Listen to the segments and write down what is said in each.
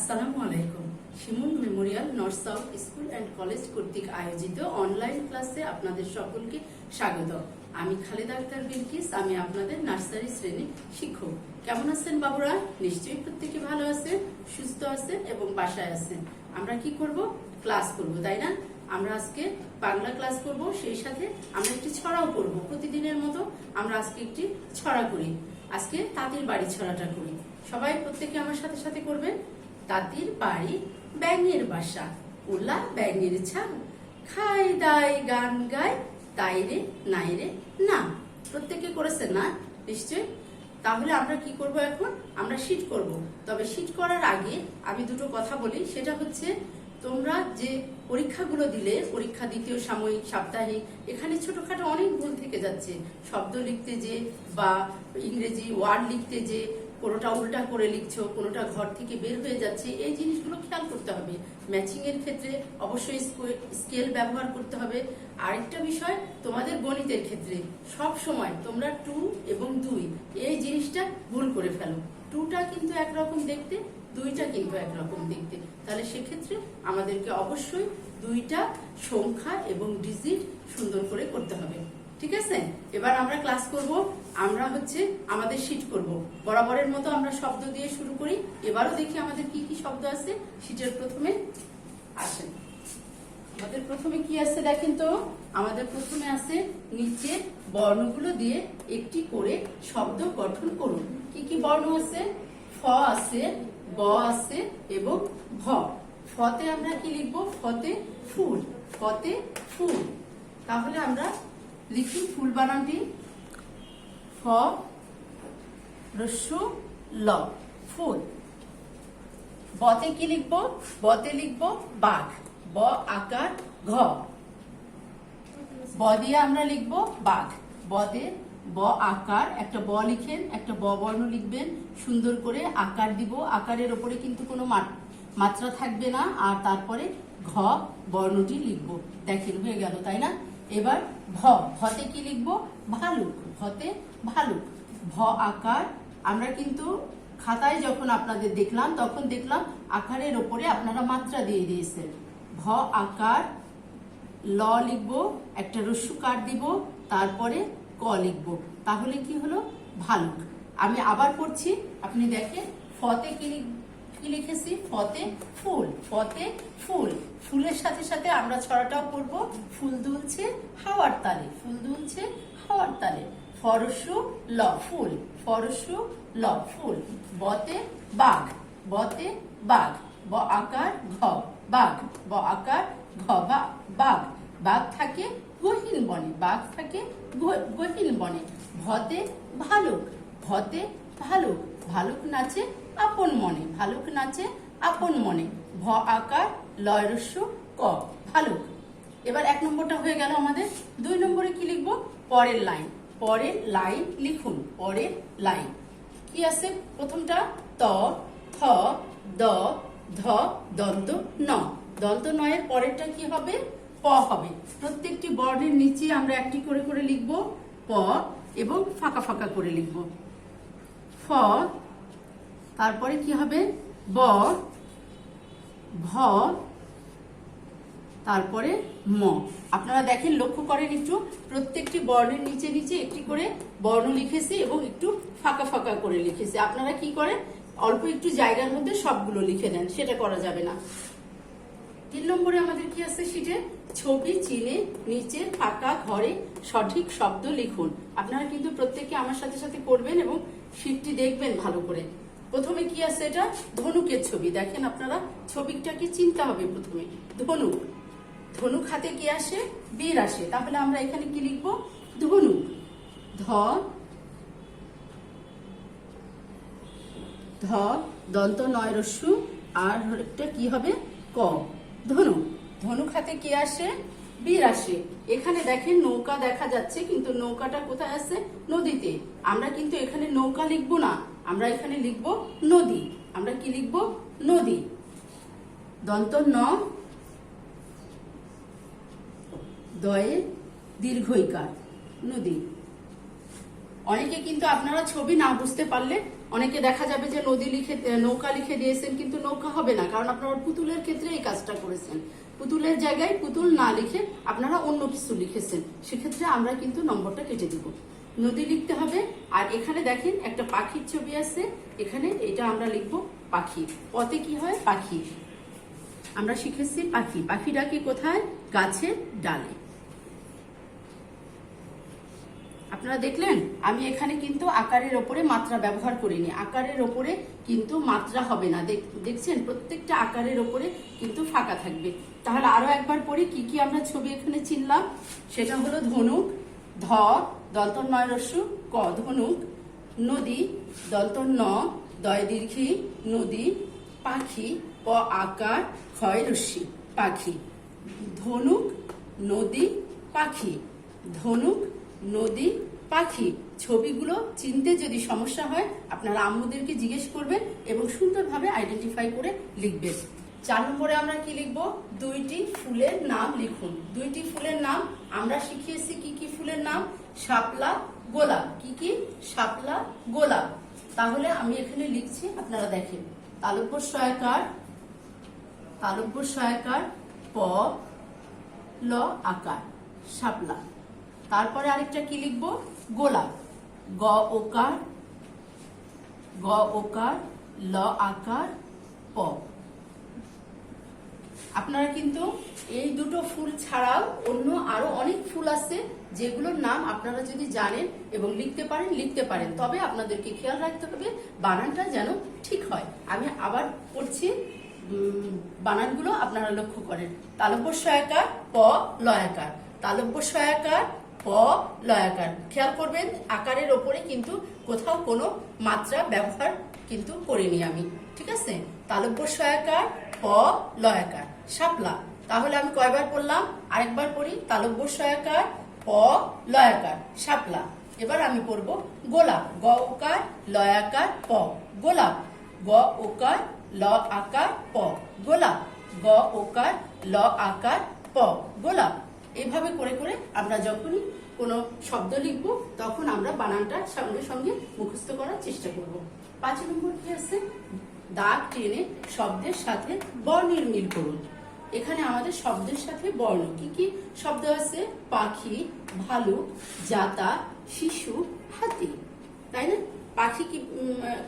আসসালামু আলাইকুম। Shimul memorial north south school and college কর্তৃক আয়োজিত অনলাইন ক্লাসে আপনাদের সকলকে স্বাগত। আমি খালেদা আক্তার বিলকিস, আমি আপনাদের নার্সারি শ্রেণীর শিক্ষক। কেমন আছেন বাবুরা? নিশ্চয়ই প্রত্যেকে ভালো আছেন, সুস্থ আছেন এবং বাসায় আছেন। আমরা কি করব? ক্লাস করব, তাই না? আমরা আজকে বাংলা ক্লাস করব, সেই সাথে আমরা একটি ছড়াও করব। প্রতিদিনের মতো আমরা আজকে একটি ছড়া করি। আজকে তাঁতির বাড়ি ছড়াটা করি। সবাই প্রত্যেকে আমার সাথে সাথে করবেন। তাঁতির বাড়ি ব্যাঙের বাসা, উল্লা ব্যাঙের ছাল, খায় দায় গান গায়, তাই রে নাই রে না। প্রত্যেকে করেছেন না নিশ্চয়? তাহলে আমরা কি করব এখন? আমরা শীট করব। তবে শীট করার আগে আমি দুটো কথা বলি। সেটা হচ্ছে, তোমরা যে পরীক্ষাগুলো দিলে, পরীক্ষা দ্বিতীয় সাময়িক, সাপ্তাহিক, এখানে ছোটখাটো অনেক ভুল থেকে যাচ্ছে। শব্দ লিখতে যে বা ইংরেজি ওয়ার্ড লিখতে যে কোনোটা উল্টা করে লিখছো, কোনোটা ঘর থেকে বের হয়ে যাচ্ছে, এই জিনিসগুলো খেয়াল করতে হবে। ম্যাচিং এর ক্ষেত্রে অবশ্যই স্কেল ব্যবহার করতে হবে। আরেকটা বিষয়, তোমাদের গণিতের ক্ষেত্রে সব সময় তোমরা 2 এবং 2 এই জিনিসটা ভুল করে ফেলো। 2টা কিন্তু একরকম দেখতে, 2টা কিন্তু একরকম দেখতে। তাহলে সেক্ষেত্রে আমাদেরকে অবশ্যই 2টা সংখ্যা এবং ডিজিট সুন্দর করে করতে হবে। ঠিক আছে? এবার আমরা ক্লাস করব। আমরা আমাদের শীট করব। বরাবরের মতো আমরা শব্দ দিয়ে শুরু করি। এবারও দেখি আমাদের কি কি শব্দ আছে। শীটের প্রথমে আসেন, আমাদের প্রথমে কি আছে দেখেন তো। আমাদের প্রথমে আছে, নিচে বর্ণগুলো দিয়ে একটি করে শব্দ গঠন করুন। কি কি বর্ণ আছে? ফ আছে, ব আছে এবং ভ। ফতে আমরা কি লিখবো? ফতে ফুল, ফতে ফুল। তাহলে আমরা লিখি ফুল বানানটি, ফ রস্যু ল, ফুল। বতে কি লিখবো? বতে লিখবো বাঘ, ব আকার ঘ। ব দিয়ে আমরা লিখবো বাঘ, বদে ব আকার, একটা ব লিখেন, একটা ব বর্ণ লিখবেন, সুন্দর করে আকার দিব। আকারের ওপরে কিন্তু কোনো মাত্রা থাকবে না। আর তারপরে ঘ বর্ণটি লিখবো। দেখেন হয়ে গেল, তাই না? এবার ভ, ভতে কি লিখবো? ভালুক, ভতে ভালুক। ভ আকার, আমরা কিন্তু খাতায় যখন আপনাদের দেখলাম তখন দেখলাম আকারের ওপরে আপনারা মাত্রা দিয়ে দিয়েছেন। ভ আকার, ল লিখবো, একটা রস্যুকার দিব, তারপরে ক লিখবো। তাহলে কি হলো? ভালুক। আমি আবার পড়ছি, আপনি দেখেন। ফতে কি লিখেছি? ফতে ফুল, ফতে ফুল। ফুলের সাথে সাথে আমরা ছড়াটাও পড়ব। ফুল দুলছে হাওয়ার তালে, ফুল দুলছে হাওয়ার তালে। ফরসু ল, ফুল, ফরসু ল, ফুল। বতে বাঘ, বতে বাঘ, ব আকার ঘ, বাঘ, ব আকার ঘ, বাঘ। বাঘ থাকে গহীন বনে, বাঘ থাকে গহীন বনে। ভতে ভালুক, ভতে ভালুক, ভালুক নাচে আপন মনে, ভালুক নাচে আপন মনে। ভ আকার লয় রস্যু ক, ভালুক। এবার 1 নম্বরটা হয়ে গেল আমাদের। 2 নম্বরে কি লিখবো? পরের লাইন, পরের লাইন লিখুন। পরের লাইন কি আছে? প্রথমটা ত, থ, দ, ধ, দন্ত ন। দন্ত নয়ের পরেরটা কি হবে? প হবে। প্রত্যেকটি বর্ণের নিচে আমরা একটি করে করে লিখব প এবং ফাঁকা ফাঁকা করে লিখব। ফ, তারপরে কি হবে? ব, ভ, তারপরে ম। আপনারা দেখেন, লক্ষ্য করেন একটু, প্রত্যেকটি বর্ণের নিচে নিচে একটি করে বর্ণ লিখেছি এবং একটু ফাঁকা ফাঁকা করে লিখেছি। আপনারা কি করেন? অল্প একটু জায়গার মধ্যে সবগুলো লিখে দেন, সেটা করা যাবে না। 3 নম্বরে আমাদের কি আছে শীটে? ছবি চিনে নিচে ফাঁকা ঘরে সঠিক শব্দ লিখুন। আপনারা কিন্তু প্রত্যেকে আমার সাথে সাথে করবেন এবং শীটটি দেখবেন ভালো করে। প্রথমে কি আছে? এটা ধনুকের ছবি। দেখেন আপনারা, ছবিটাকে চিনতে হবে প্রথমে। ধনুক, ধনুক হাতে কি আসে? বীর আসে। তাহলে আমরা এখানে কি লিখবো? ধনুক। ধ, ধ দন্ত নয় রস্যু, আর একটা কি হবে? ক, ধনুক। ধনুক হাতে কি আসে? বীর আসে। এখানে দেখেন নৌকা দেখা যাচ্ছে, কিন্তু নৌকাটা কোথায় আছে? নদীতে। আমরা কিন্তু এখানে নৌকা লিখবো না, আমরা এখানে লিখবো নদী। আমরা কি লিখবো? নদী। দন্ত ন, দয়ে দীর্ঘইকার, নদী। অনেকে কিন্তু আপনারা ছবি না বুঝতে পারলে অনেকে দেখা যাবে যে নৌকা লিখে দিয়েছেন, কিন্তু নৌকা হবে না, কারণ আপনারা পুতুলের ক্ষেত্রে এই কাজটা করেছেন। পুতুলের জায়গায় পুতুল না লিখে আপনারা অন্য কিছু লিখেছেন, সেক্ষেত্রে আমরা কিন্তু নম্বরটা কেটে দিব। নদী লিখতে হবে। আর এখানে দেখেন একটা পাখির ছবি আছে, এখানে এটা আমরা লিখব পাখি। পতে কি হয়? পাখি। আমরা শিখেছি পাখি। পাখি ডাকে কোথায়? গাছের ডালে। আপনারা দেখলেন আমি এখানে কিন্তু আকারের ওপরে মাত্রা ব্যবহার করিনি। আকারের ওপরে কিন্তু মাত্রা হবে না, দেখছেন প্রত্যেকটা আকারের ওপরে কিন্তু ফাঁকা থাকবে। তাহলে আরো একবার পড়ি কি কি আমরা ছবি এখানে চিনলাম। সেটা হলো ধনুক, ধ দন্ত নয় রস্যু ক ধনুক, নদী দন্ত ন দয় দীর্ঘী নদী, পাখি প আকার ক্ষয় রস্যি পাখি। ধনুক, নদী, পাখি, ধনুক, নদী, পাখি। ছবিগুলো চিনতে যদি সমস্যা হয় আপনারা আম্মুদেরকে জিজ্ঞেস করবেন এবং সুন্দরভাবে আইডেন্টিফাই করে লিখবেন। 4 নম্বরে আমরা কি লিখবো? 2টি ফুলের নাম লিখুন। 2টি ফুলের নাম আমরা শিখিয়েছি কি কি ফুলের নাম? শাপলা, গোলাপ। কি কি? শাপলা, গোলাপ। তাহলে আমি এখানে লিখছি, আপনারা দেখেন। তালব্য সহায়কার, তালব্য সহায়কার প ল আকার শাপলা। তারপরে আরেকটা কি লিখবো? গোলাপ। গ ওকার, গ ওকার ল আকার প। আপনারা কিন্তু এই দুটো ফুল ছাড়াও অন্য আরো অনেক ফুল আছে যেগুলোর নাম আপনারা যদি জানেন এবং লিখতে পারেন, তবে আপনাদেরকে খেয়াল রাখতে হবে বানানটা যেন ঠিক হয়। আমি আবার পড়ছি, বানানগুলো আপনারা লক্ষ্য করেন। তালব্য সহায়কার প লয়াকার, তালব্য সহায়কার প লয়াকার। খেয়াল করবেন আকারের ওপরে কিন্তু কোথাও কোনো মাত্রা ব্যবহার কিন্তু করিনি আমি, ঠিক আছে? তালব্য সহায়কার প লয়াকার শাপলা। তাহলে আমি কয়বার পড়লাম? আরেকবার পড়ি। তালব্য সহায়কার প লয়াকার শাপলা। এবার আমি পড়বো গোলাপ। গ ওকার লয়াকার প গোলাপ। গ ওকার ল আকার প গোলাপ। গ ওকার ল আকার প গোলাপ। এইভাবে করে করে আমরা যখনই কোনো শব্দ লিখব তখন আমরা বানানটা সঙ্গে সঙ্গে মুখস্থ করার চেষ্টা করব। 5 নম্বর কি আছে? দাগ টেনে শব্দের সাথে বর্ণের মিল করুন। এখানে আমাদের শব্দের সাথে বর্ণ কি কি শব্দ আছে? পাখি, ভালুক, জাতা, শিশু, হাতি, তাই না? পাখি কি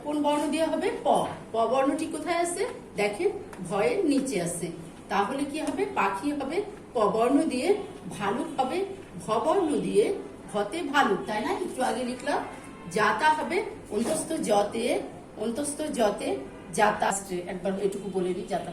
কোন বর্ণ দেওয়া হবে? প। প বর্ণটি কোথায় আছে? দেখেন ভয়ের নিচে আছে। তাহলে কি হবে? পাখি হবে প বর্ণ দিয়ে, ভালুক হবে ভ বর্ণ দিয়ে, ভতে ভালুক, তাই না? একটু আগে লিখলাম। জাতা হবে অন্তস্থ জতে, অন্তস্থ জতে জাতা। একবার এটুকু বলে দিই, জাতা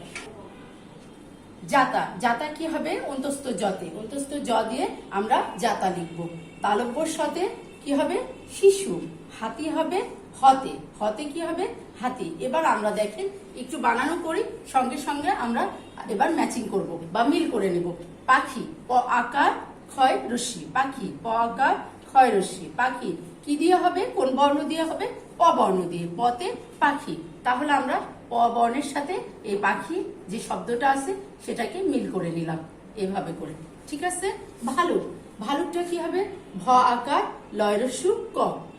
জাতা। জাতা কি হবে? অন্তস্থ জতে, অন্তস্থ জ দিয়ে আমরা জাতা লিখবো। তালব্যর সাথে কি হবে? শিশু। হাতি হবে হতে, হতে কি হবে? হাতি। এবার আমরা দেখেন একটু বানানো করি, সঙ্গে সঙ্গে আমরা এবার ম্যাচিং করব বা মিল করে নেব। পাখি প আকার ক্ষয় রশ্মি পাখি, প আকার ক্ষয় রশ্মি পাখি। কি দিয়ে হবে? কোন বর্ণ দিয়ে হবে? প বর্ণ দিয়ে, পতে পাখি। তাহলে আমরা প বর্ণের সাথে এই পাখি যে শব্দটা আছে সেটাকে মিল করে নিলাম এভাবে করে, ঠিক আছে? ভালুক, ভালুকটা কি হবে? ভ আকার লয় রস্যু ক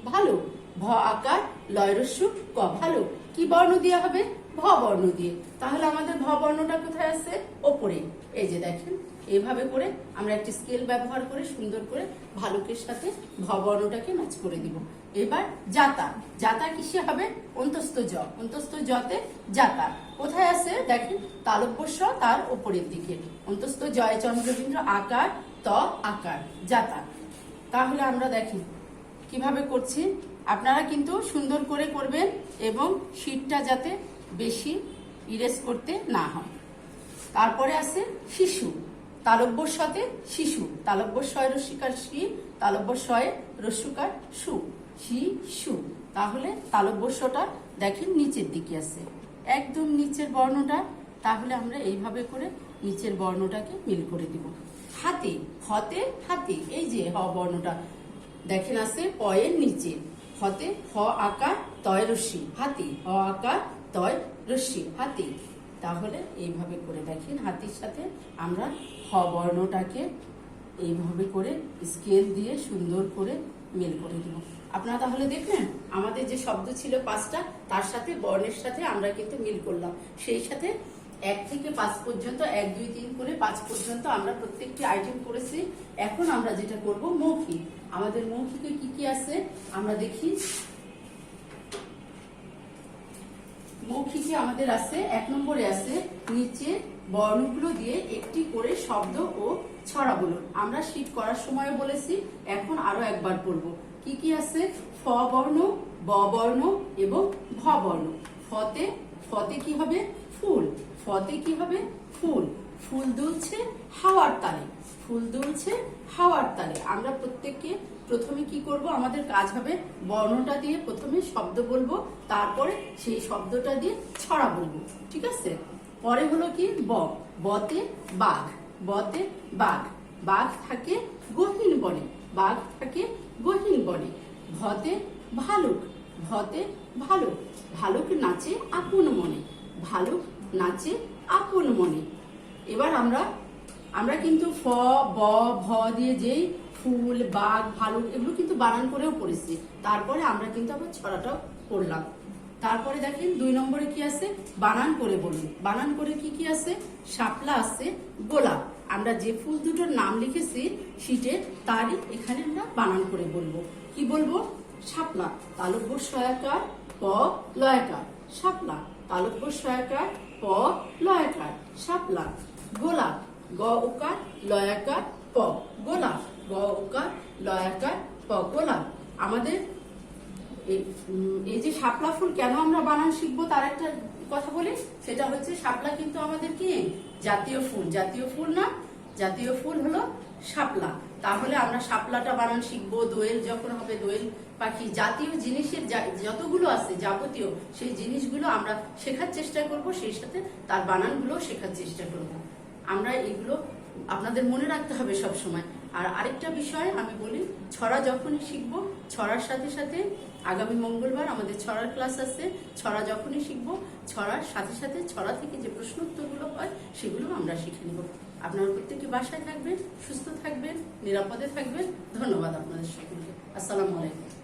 ভালুক। ভ আকার লয় রস্যু ক ভালুক। কি বর্ণ দেওয়া হবে? ভ বর্ণ দিয়ে। তাহলে আমাদের ভ বর্ণটা কোথায় আছে? ওপরে। এই যে দেখেন এইভাবে করে আমরা একটি স্কেল ব্যবহার করে সুন্দর করে ভালুকের সাথে ভ বর্ণটাকে ম্যাচ করে দিব। এবার জাতা, জাতা কিসে হবে? অন্তস্থ জ, অন্তস্থ জতে জাতা। কোথায় আছে? দেখেন তালব্য স তার ওপরের দিকে, অন্তস্থ জয় চন্দ্রবিন্দু আকার ত আকার জাতা। তাহলে আমরা দেখি কিভাবে করছি। আপনারা কিন্তু সুন্দর করে করবেন এবং শীটটা যাতে বেশি ইরেজ করতে না হয়। তারপরে আছে শিশু, তালব্যর সাথে শিশু, তালব্য শয় রস্যিকার শি, তালব্য শয়ে রস্যুকার সু, শিশু। তাহলে তালব্য শটা দেখেন নিচের দিকে আছে, একদম নিচের বর্ণটা। তাহলে আমরা এইভাবে করে নিচের বর্ণটাকে মিল করে দিব। হাতি, হতে হাতি, এই যে হ বর্ণটা দেখেন আছে পয়ের নিচে, হতে হ আকার তয় রশ্মি হাতি, হ আকার তয় রশ্মি হাতি। তাহলে এইভাবে করে দেখেন হাতির সাথে আমরা হ বর্ণটাকে এইভাবে করে স্কেল দিয়ে সুন্দর করে মিল করে দিব। আপনারা তাহলে দেখলেন আমাদের যে শব্দ ছিল 5টা, তার সাথে বর্ণের সাথে আমরা কিন্তু মিল করলাম। সেই সাথে 1 থেকে 5 পর্যন্ত, 1 2 3 করে 5 পর্যন্ত আমরা প্রত্যেকটি আইটেম করেছি। এখন আমরা যেটা করব মৌখিক। আমাদের মৌখিকে কি কি আছে আমরা দেখি। মৌখিকে আমাদের আছে 1 নম্বরে আছে নিচে বর্ণগুলো দিয়ে একটি করে শব্দ ও ছড়া বলুন। আমরা শীট করার সময় বলেছি, এখন আরো একবার পড়ব। কি কি আছে? ফ বর্ণ, ব বর্ণ এবং ভ বর্ণ। ফতে কি হবে? ফুল। ফতে কি হবে? ফুল। ফুল দুলছে হাওয়ার তালে। ফুল দুলছে হাওয়ার তালে। আমরা প্রত্যেককে প্রথমে কি করব, আমাদের কাজ হবে বর্ণটা দিয়ে প্রথমে শব্দ বলবো, তারপরে সেই শব্দটা দিয়ে ছড়া বলবো। ঠিক আছে? পরে হলো কি ব। বতে বাঘ। বতে বাঘ। বাঘ থাকে গহীন বনে। বাঘ থাকে গহীন বনে। ভতে ভালুক। ভতে ভালুক। ভালুক নাচে আপন মনে। ভালুক নাচে আপন মনে। এবার আমরা কিন্তু ফ ব ভ দিয়ে যেই ফুল, বাঘ, ভালুক এগুলো কিন্তু বানান করেও পড়েছি। তারপরে আমরা কিন্তু আবার ছড়াটাও পড়লাম। তারপরে দেখেন 2 নম্বরে কি আছে? বানান করে বলুন। বানান করে কি কি আছে? শাপলা আছে, গোলাপ। আমরা যে ফুল দুটোর নাম লিখেছি শীটে, তারই এখানে আমরা বানান করে বলবো। কি বলবো? শাপলা। তালব্য সয়াকার প লয়াকার। শাপলা। তালব্য সয়াকার প লয়াকার। শাপলা। গোলাপ। গ উকার লয়াকার প। গোলাপ। গ উকার লয়াকার প। গোলাপ। আমাদের এই যে শাপলা ফুল কেন আমরা বানান শিখবো তার একটা কথা বলি। সেটা হচ্ছে শাপলা কিন্তু আমাদের কি জাতীয় ফুল। জাতীয় ফুল না? জাতীয় ফুল হলো শাপলা। তাহলে আমরা শাপলাটা বানান শিখবো। দোয়েল যখন হবে, দোয়েল পাখি, জাতীয় জিনিসের যতগুলো আছে যাবতীয় সেই জিনিসগুলো আমরা শেখার চেষ্টা করব, সেই সাথে তার বানানগুলো শেখার চেষ্টা করব। আমরা এগুলো আপনাদের মনে রাখতে হবে সব সময়। আর আরেকটা বিষয় আমি বলি, ছড়া যখনই শিখবো, ছড়ার সাথে সাথে আগামী মঙ্গলবার আমাদের ছড়ার ক্লাস আছে। ছড়া যখনই শিখবো, ছড়ার সাথে সাথে ছড়া থেকে যে প্রশ্ন উত্তরগুলো হয় সেগুলো আমরা শিখে নেব। আপনারা প্রত্যেকটি বাসায় থাকবেন, সুস্থ থাকবেন, নিরাপদে থাকবেন। ধন্যবাদ আপনাদের সকলকে। আসসালামু আলাইকুম।